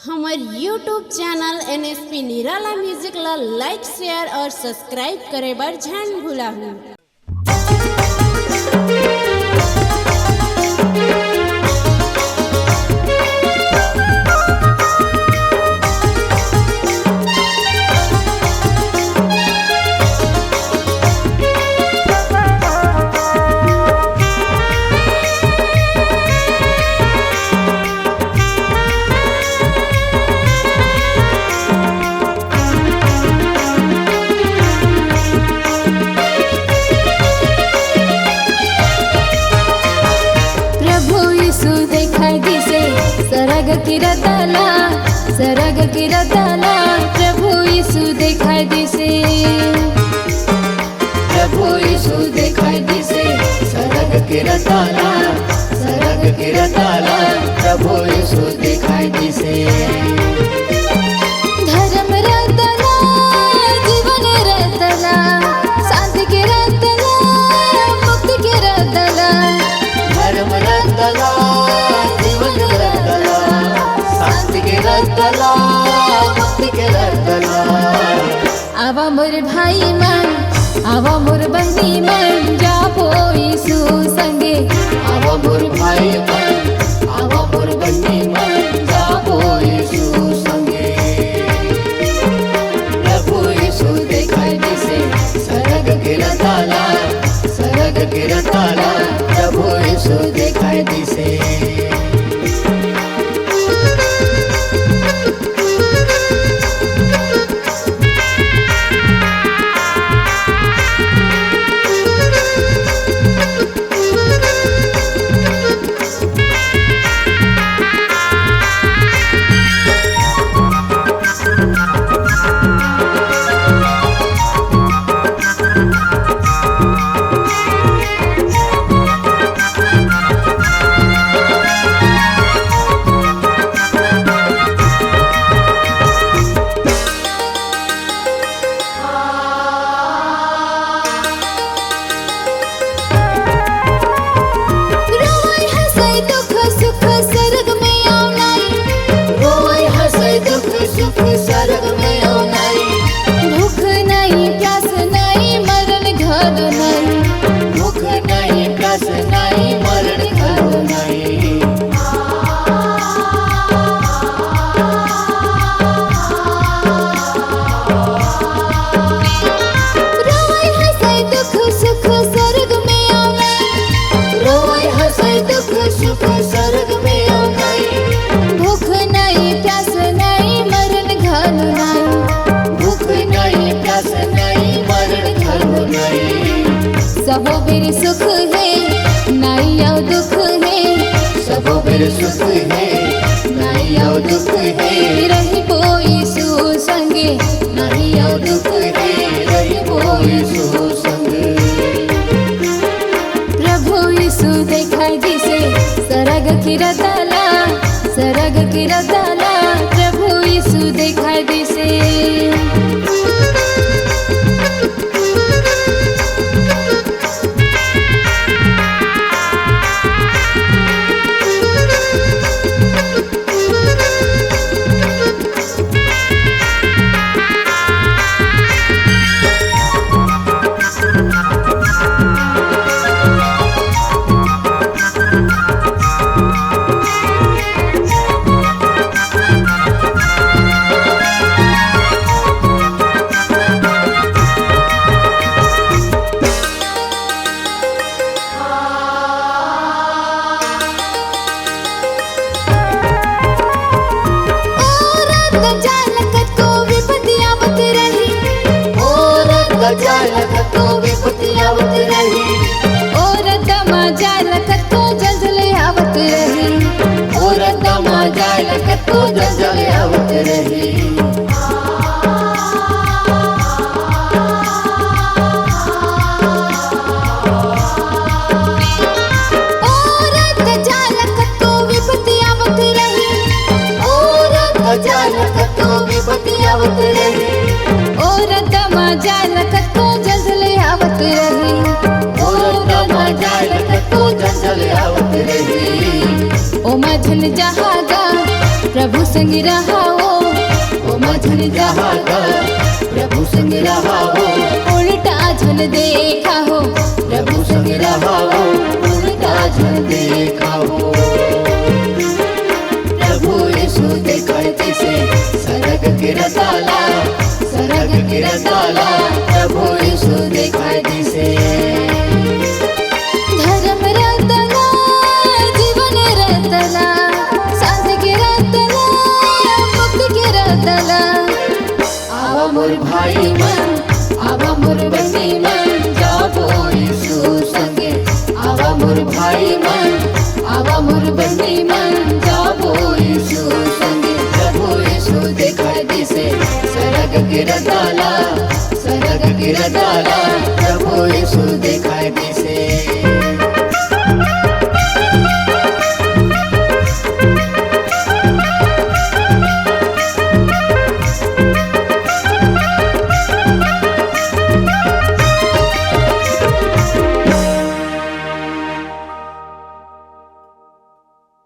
हमार YouTube channel NSP निराला music ला लाइक शेयर और सब्सक्राइब करे बर झन भुलाहू। सरग किरतला प्रभु यीशु दिखाई दिसे, प्रभु यीशु दिखाई दिसे। सरग किरतला प्रभु यीशु दिखाई दिसे। धर्म रतला जीवन रतला शांति के रतला मुक्ति के रतला। धर्म रतला जीवन रतला शांति के रतला मुक्ति के रतला। आवा मोर भाई मन आवा मोर बहनी मन जापो यीशु संगे। आवा मोर भाई मन आवा मोर बहनी मन जापो यीशु संगे। प्रभु यीशु दिखाई दिसे। सरग किरतला प्रभु यीशु दिखाई दिसे। सबो मेरे सुख है नाई आओ दुख है। सबो मेरे सुख है नाई आओ दुख है। रही पो यीशु संगे नाई आओ दुख है। रही पो यीशु संगे। प्रभु यीशु दिखाई दिसे। सरग किरतला प्रभु यीशु दिखाई दिसे। ओ मझल जहागा प्रभु संग रहावो ओ मधुर जहागा प्रभु संग रहावो उलटा झन देखा हो प्रभु संग रहावो उल्टा झन देखावो प्रभु यीशु दिखाए दिसे सरग के रताला प्रभु यीशु दिखाए दिसे धर्म रतला जीवन रतला शांति के रतला मुक्ति के रतला आवा मोर भाई मन आवा मोर बहनी मन जाबो यीशु संगे आवा मोर भाई मन आवा मोर बहनी मन जाबो यीशु संगे प्रभु यीशु दिखाई दिसे सरग गिरदाला प्रभु यीशु